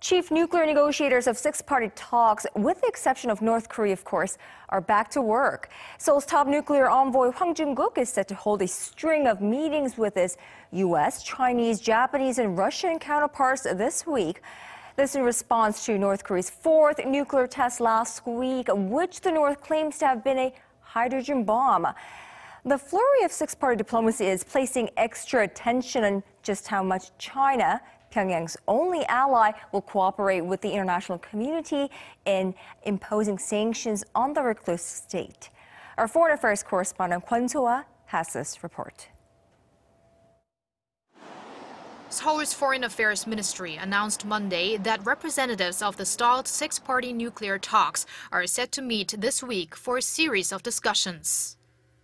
Chief nuclear negotiators of six-party talks, with the exception of North Korea, of course, are back to work. Seoul's top nuclear envoy Hwang Joon is set to hold a string of meetings with his U.S., Chinese, Japanese, and Russian counterparts this week. This in response to North Korea's fourth nuclear test last week, which the North claims to have been a hydrogen bomb. The flurry of six-party diplomacy is placing extra attention on just how much China, Pyongyang's only ally, will cooperate with the international community in imposing sanctions on the reclusive state. Our foreign affairs correspondent Kwon Soa has this report. Seoul's Foreign Affairs Ministry announced Monday that representatives of the stalled six-party nuclear talks are set to meet this week for a series of discussions.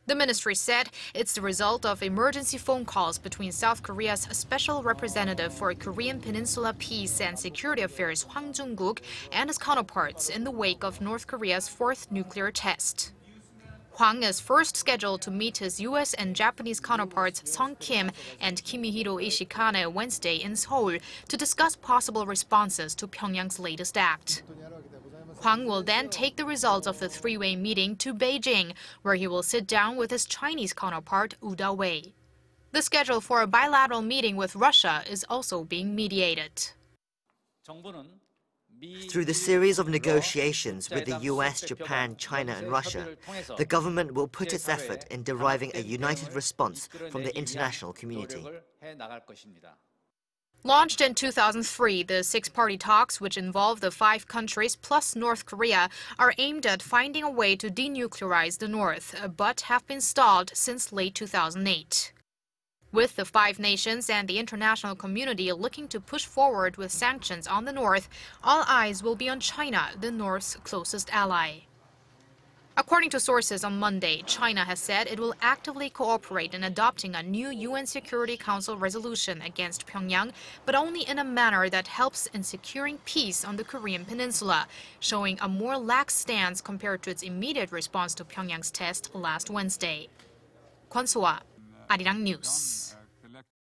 The ministry said it's the result of emergency phone calls between South Korea's Special Representative for Korean Peninsula Peace and Security Affairs Hwang Joon and his counterparts in the wake of North Korea's fourth nuclear test. Hwang is first scheduled to meet his U.S. and Japanese counterparts Sung Kim and Kimihiro Ishikane Wednesday in Seoul to discuss possible responses to Pyongyang's latest act. Hwang will then take the results of the three-way meeting to Beijing, where he will sit down with his Chinese counterpart, Uda Wei. The schedule for a bilateral meeting with Russia is also being mediated. Through the series of negotiations with the US, Japan, China, and Russia, the government will put its effort in deriving a united response from the international community. Launched in 2003, the six-party talks, which involve the 5 countries plus North Korea, are aimed at finding a way to denuclearize the North, but have been stalled since late 2008. With the 5 nations and the international community looking to push forward with sanctions on the North, all eyes will be on China, the North's closest ally. According to sources on Monday, China has said it will actively cooperate in adopting a new UN Security Council resolution against Pyongyang, but only in a manner that helps in securing peace on the Korean peninsula, showing a more lax stance compared to its immediate response to Pyongyang's test last Wednesday. Kwon Soa, Arirang News.